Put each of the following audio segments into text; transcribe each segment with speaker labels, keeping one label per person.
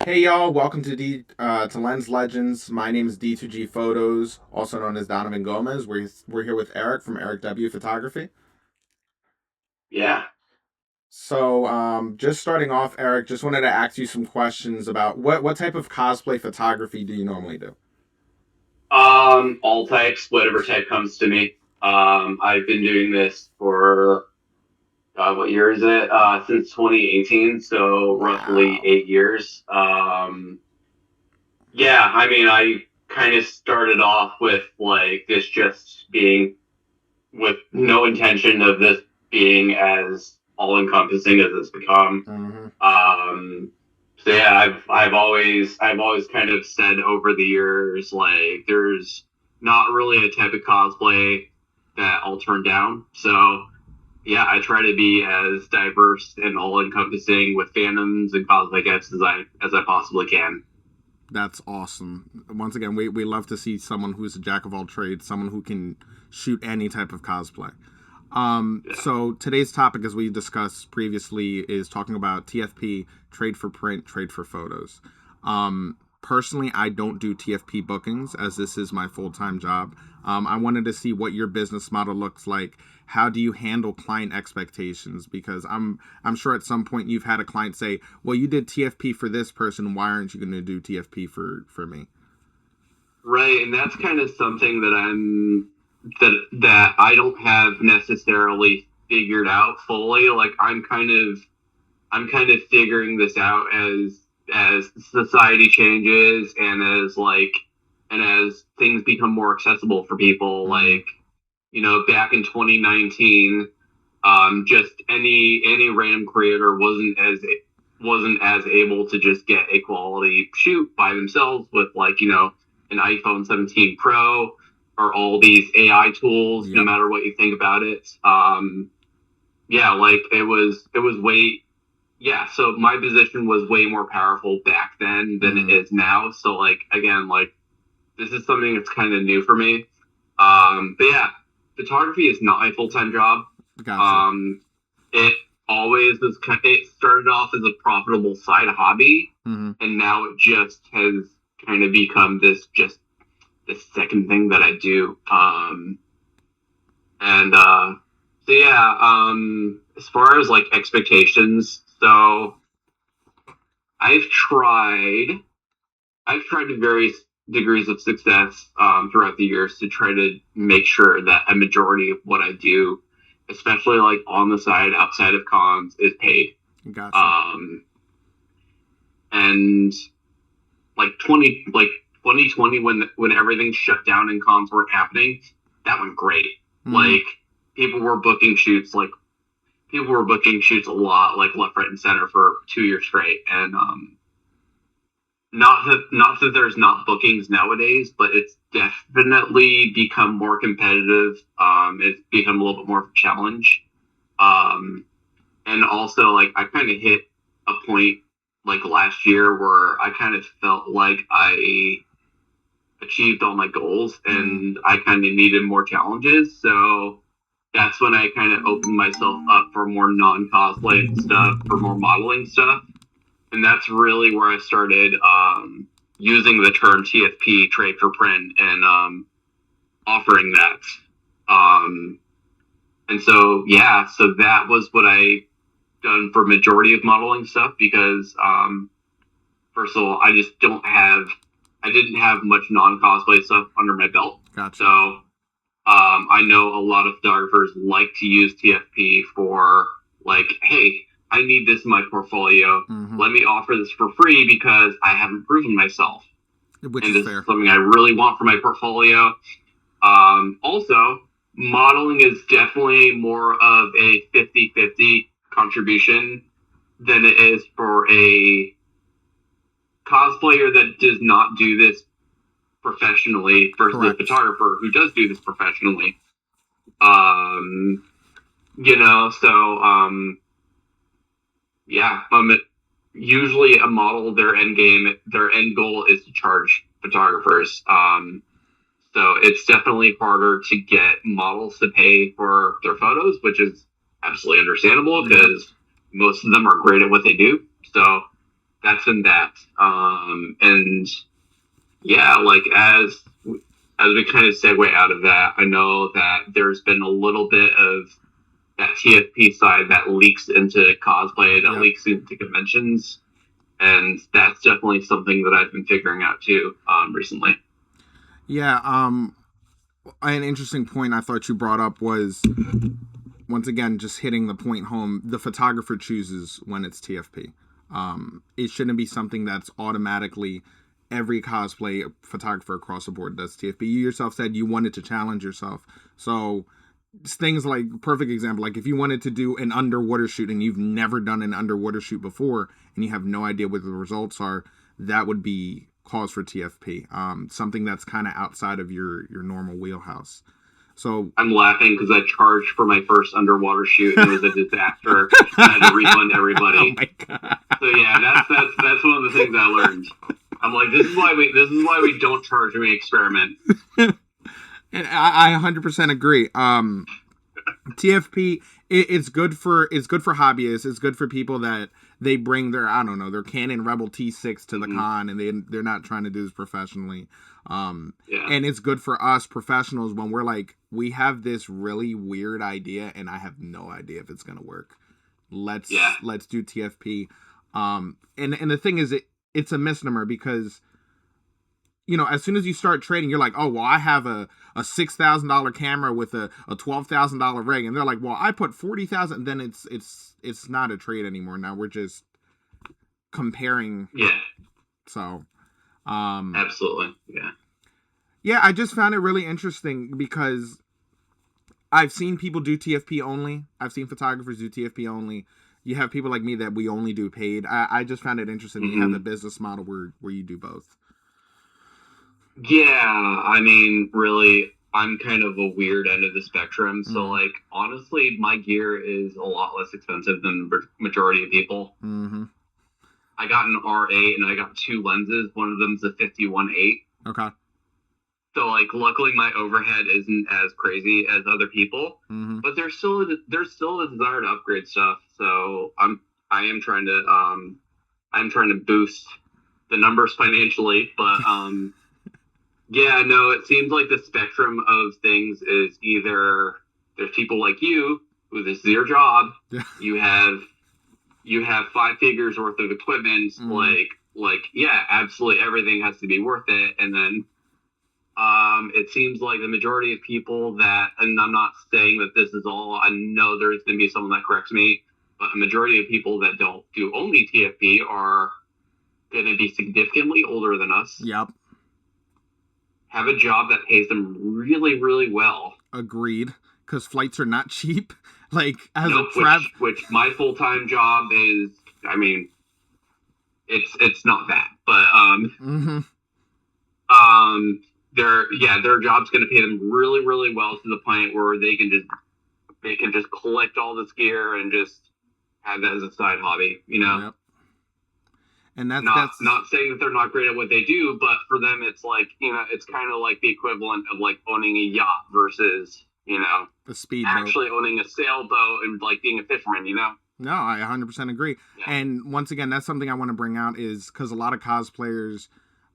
Speaker 1: Hey y'all, welcome to Lens Legends. My name is D2G Photos, also known as Donovan Gomez. We're here with Eric from Eric W Photography.
Speaker 2: Yeah.
Speaker 1: Just starting off, Eric, just wanted to ask you some questions about what type of cosplay photography do you normally do?
Speaker 2: All types, whatever type comes to me. I've been doing this for what year is it? Since 2018, so roughly
Speaker 1: Wow.
Speaker 2: 8 years. Yeah, I mean, I kind of started off with like this just being with no intention of this being as all encompassing as it's become.
Speaker 1: Mm-hmm.
Speaker 2: So yeah, I've always kind of said over the years like there's not really a type of cosplay that I'll turn down. So yeah, I try to be as diverse and all encompassing with fandoms and cosplay types as I possibly can.
Speaker 1: That's awesome. Once again, we love to see someone who's a jack of all trades, someone who can shoot any type of cosplay.
Speaker 2: Yeah.
Speaker 1: So today's topic, as we discussed previously, is talking about TFP, trade for print, trade for photos. Personally, I don't do TFP bookings as this is my full time job. I wanted to see what your business model looks like. How do you handle client expectations? Because I'm sure at some point you've had a client say, "Well, you did TFP for this person. Why aren't you going to do TFP for me?"
Speaker 2: Right, and that's kind of something that I don't have necessarily figured out fully. Like I'm kind of figuring this out as society changes and as things become more accessible for people.
Speaker 1: Mm-hmm.
Speaker 2: Like back in 2019, just any random creator wasn't as able to just get a quality shoot by themselves with like an iPhone 17 Pro or all these AI tools. No
Speaker 1: Yep.
Speaker 2: matter what you think about it, yeah, like it was way yeah, so my position was way more powerful back then than it
Speaker 1: Mm-hmm.
Speaker 2: is now. So like again, like this is something that's kind of new for me. But yeah, photography is not a full time job.
Speaker 1: Gotcha.
Speaker 2: Um, it always was. It started off as a profitable side hobby,
Speaker 1: Mm-hmm.
Speaker 2: and now it just has kind of become this second thing that I do. And so yeah, as far as like expectations, so I've tried I've tried to various degrees of success throughout the years to try to make sure that a majority of what I do, especially like on the side outside of cons, is paid.
Speaker 1: Gotcha.
Speaker 2: Um, and like 2020 when everything shut down and cons weren't happening, that went great.
Speaker 1: Mm-hmm.
Speaker 2: Like people were booking shoots like people were booking shoots a lot like left, right, and center for 2 years straight, and not that there's not bookings nowadays, but it's definitely become more competitive. It's become a little bit more of a challenge. Um, and also like I kind of hit a point like last year where I kind of felt like I achieved all my goals
Speaker 1: Mm-hmm.
Speaker 2: and I kind of needed more challenges. So that's when I kind of opened myself up for more non cosplay stuff, for more modeling stuff, and that's really where I started using the term TFP, trade for print, and offering that. And so yeah, so that was what I done for majority of modeling stuff because first of all, I didn't have much non cosplay stuff under my belt, so
Speaker 1: Gotcha.
Speaker 2: I know a lot of photographers like to use TFP for like, hey, I need this in my portfolio.
Speaker 1: Mm-hmm.
Speaker 2: Let me offer this for free because I haven't proven myself.
Speaker 1: Which
Speaker 2: And
Speaker 1: is
Speaker 2: this is
Speaker 1: fair.
Speaker 2: something I really want for my portfolio. Also, modeling is definitely more of a 50-50 contribution than it is for a cosplayer that does not do this professionally versus a
Speaker 1: Correct.
Speaker 2: photographer who does do this professionally. Um, so yeah, usually a model, their end goal is to charge photographers. So it's definitely harder to get models to pay for their photos, which is absolutely understandable
Speaker 1: Yep.
Speaker 2: because most of them are great at what they do. So that's in that. And yeah, like as we kind of segue out of that, I know that there's been a little bit of that TFP side that leaks into cosplay, that
Speaker 1: Yep.
Speaker 2: leaks into conventions, and that's definitely something that I've been figuring out too recently.
Speaker 1: Yeah. An interesting point I thought you brought up was, once again, just hitting the point home. The photographer chooses when it's TFP. It shouldn't be something that's automatically every cosplay photographer across the board does TFP. You yourself said you wanted to challenge yourself. So things like, perfect example, like if you wanted to do an underwater shoot and you've never done an underwater shoot before and you have no idea what the results are, that would be cause for TFP. Something that's kind of outside of your normal wheelhouse. So
Speaker 2: I'm laughing because I charged for my first underwater shoot and it was a disaster. I had to refund everybody.
Speaker 1: oh my god.
Speaker 2: So yeah, that's one of the things I learned. I'm like, this is why we don't charge when we experiment.
Speaker 1: And I 100% agree. TFP, it's good for hobbyists. It's good for people that they bring their, I don't know, their Canon Rebel T6 to the con, and they're not trying to do this professionally.
Speaker 2: Yeah.
Speaker 1: And it's good for us professionals when we're like, we have this really weird idea and I have no idea if it's gonna work. Let's do TFP. And the thing is, it's a misnomer because, you know, as soon as you start trading, you're like, oh, well, I have a $6,000 camera with a $12,000 rig, and they're like, well, I put 40,000. Then it's not a trade anymore. Now we're just comparing.
Speaker 2: Yeah.
Speaker 1: So,
Speaker 2: absolutely, yeah.
Speaker 1: Yeah, I just found it really interesting because I've seen people do TFP only. I've seen photographers do TFP only. You have people like me that we only do paid. I just found it interesting. You have the business model where you do both.
Speaker 2: Yeah, I mean, really, I'm kind of a weird end of the spectrum. So, like, honestly, my gear is a lot less expensive than the majority of people.
Speaker 1: Mm-hmm.
Speaker 2: I got an R8 and I got two lenses. One of them's a 51.8.
Speaker 1: Okay.
Speaker 2: So, like, luckily my overhead isn't as crazy as other people.
Speaker 1: Mm-hmm.
Speaker 2: But there's still a desire to upgrade stuff. So I am trying to boost the numbers financially, but yeah, no, it seems like the spectrum of things is either there's people like you who this is your job, you have 5 figures worth of equipment, like yeah, absolutely everything has to be worth it, and then it seems like the majority of people that, and I'm not saying that this is all, I know there's going to be someone that corrects me, but a majority of people that don't do only TFP are going to be significantly older than us.
Speaker 1: Yep.
Speaker 2: Have a job that pays them really, really well.
Speaker 1: Agreed. Because flights are not cheap. Like, as
Speaker 2: which my full-time job is, I mean, it's not that, but their job's going to pay them really, really well to the point where they can just collect all this gear and just have that as a side hobby, you know.
Speaker 1: Yep. And that's
Speaker 2: not saying that they're not great at what they do, but for them, it's like, you know, it's kind of like the equivalent of like owning a yacht versus, you know,
Speaker 1: a speedboat.
Speaker 2: Actually owning a sailboat and like being a fisherman, you know.
Speaker 1: No, I 100% agree. Yeah. And once again, that's something I want to bring out is because a lot of cosplayers,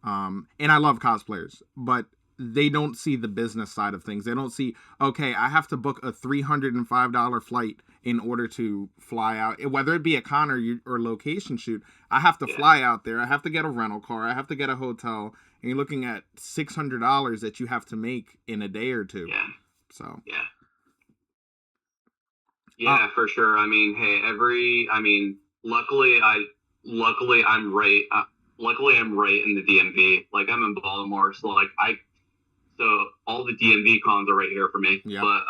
Speaker 1: and I love cosplayers, but they don't see the business side of things. They don't see, okay, I have to book a $305 flight in order to fly out, whether it be a con or location shoot. I have to fly out there. I have to get a rental car. I have to get a hotel. And you're looking at $600 that you have to make in a day or two.
Speaker 2: Yeah.
Speaker 1: So.
Speaker 2: Yeah, for sure. I mean, hey, luckily I'm right. Luckily I'm right in the DMV. Like, I'm in Baltimore, so so all the DMV cons are right here for me.
Speaker 1: Yeah.
Speaker 2: But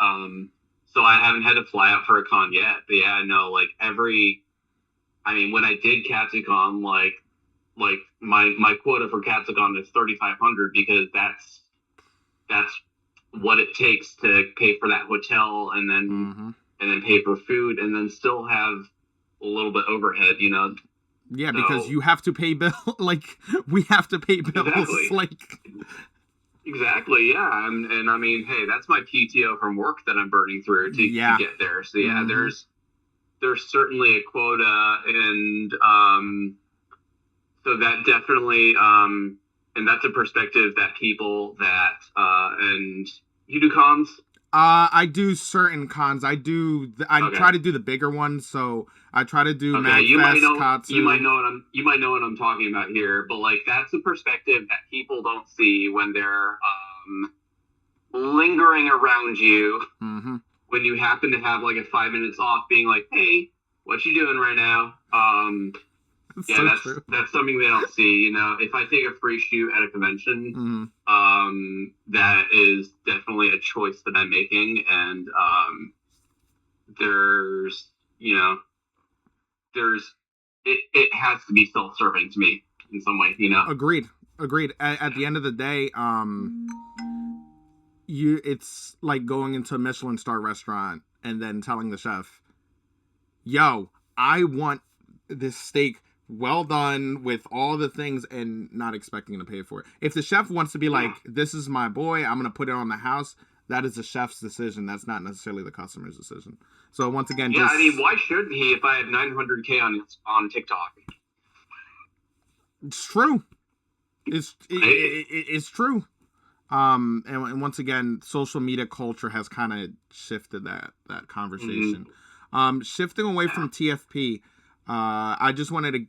Speaker 2: so I haven't had to fly out for a con yet. But yeah, no, like when I did Katsucon, like my quota for Katsucon is 3,500 because that's what it takes to pay for that hotel and then and then pay for food and then still have a little bit overhead, you know.
Speaker 1: Yeah, so, because you have to pay bills. Like, we have to pay bills.
Speaker 2: Exactly. Exactly, yeah. And I mean, hey, that's my PTO from work that I'm burning through to get there. So yeah, there's certainly a quota, and So that definitely, and that's a perspective that people that, and you do cons?
Speaker 1: I do certain cons. I
Speaker 2: Okay.
Speaker 1: try to do the bigger ones. So I try to do
Speaker 2: Okay,
Speaker 1: Magfest, Katsu.
Speaker 2: you might know what I'm talking about here, but like that's a perspective that people don't see when they're lingering around you
Speaker 1: Mm-hmm.
Speaker 2: when you happen to have like a 5 minutes off, being like, "Hey, what you doing right now?" Yeah,
Speaker 1: So true.
Speaker 2: that's something they don't see. You know, if I take a free shoot at a convention,
Speaker 1: Mm-hmm.
Speaker 2: that is definitely a choice that I'm making, and there's you know there's it has to be self-serving to me in some way, you know.
Speaker 1: Agreed. At the end of the day, it's like going into a Michelin star restaurant and then telling the chef, "Yo, I want this steak well done with all the things," and not expecting to pay for it. If the chef wants to be like, "This is my boy, I'm gonna put it on the house," that is the chef's decision. That's not necessarily the customer's decision. So once again,
Speaker 2: Yeah, I mean, why should he if I have 900K on TikTok?
Speaker 1: It's true. It's true. And once again, social media culture has kind of shifted that conversation. Shifting away from TFP, I just wanted to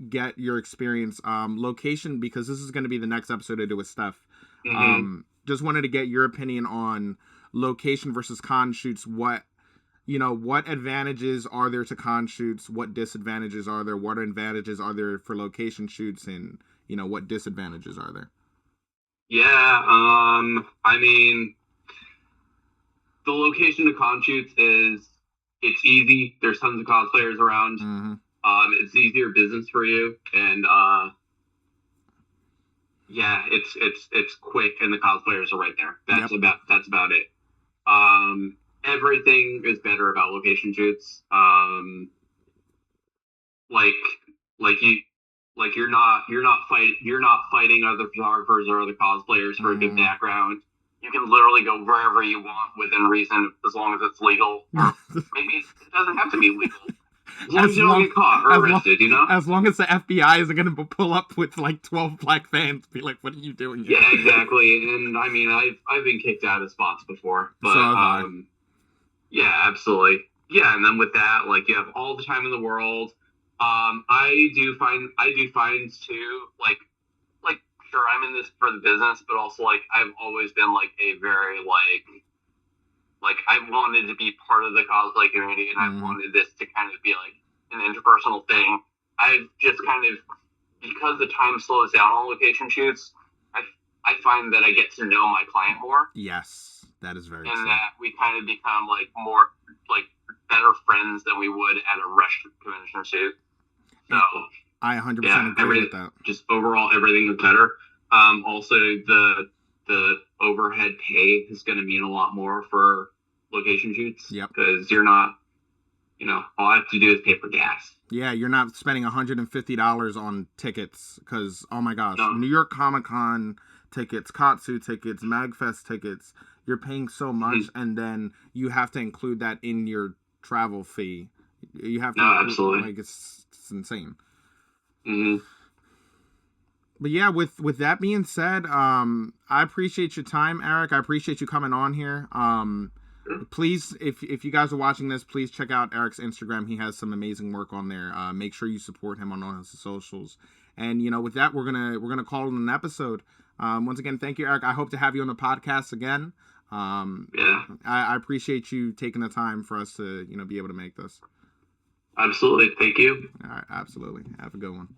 Speaker 1: get your experience, location, because this is going to be the next episode I do with Steph. Just wanted to get your opinion on location versus con shoots. What advantages are there to con shoots? What disadvantages are there? What advantages are there for location shoots? And, what disadvantages are there?
Speaker 2: Yeah, I mean, the location of con shoots it's easy. There's tons of cosplayers around. It's easier business for you, and yeah, it's quick, and the cosplayers are right there. That's about it. Everything is better about location shoots. You're not fighting other photographers or other cosplayers for a good background. You can literally go wherever you want within reason, as long as it's legal. Or maybe it doesn't have to be legal. As long as you don't get caught or arrested,
Speaker 1: As long as the FBI isn't going to pull up with like 12 black fans, be like, "What are you doing here?"
Speaker 2: Yeah, exactly. And I mean, I've been kicked out of spots before, but yeah, absolutely. Yeah, and then with that, like, you have all the time in the world. I do finds too, like sure, I'm in this for the business, but also like I've always been like a very like I wanted to be part of the cosplay community, and I wanted this to kind of be like an interpersonal thing. I've just kind of, because the time slows down on location shoots, I find that I get to know my client more.
Speaker 1: Yes, that is very true.
Speaker 2: And that we kind of become like more like better friends than we would at a rush convention shoot. So
Speaker 1: I 100% agree with that.
Speaker 2: Just overall, everything is better. Also, the overhead pay is going to mean a lot more for location shoots.
Speaker 1: Yep.
Speaker 2: Because you're not, all I have to do is pay for gas.
Speaker 1: Yeah, you're not spending $150 on tickets because, oh my gosh, New York Comic Con tickets, Katsu tickets, Magfest tickets, you're paying so much, and then you have to include that in your travel fee. You have to,
Speaker 2: absolutely.
Speaker 1: Like, it's insane.
Speaker 2: But
Speaker 1: yeah, with that being said, I appreciate your time, Eric. I appreciate you coming on here. Please, if you guys are watching this, please check out Eric's Instagram. He has some amazing work on there. Make sure you support him on all his socials. And with that, we're gonna call it an episode. Once again, thank you, Eric. I hope to have you on the podcast again. I appreciate you taking the time for us to be able to make this.
Speaker 2: Absolutely. Thank you.
Speaker 1: All right, absolutely. Have a good one.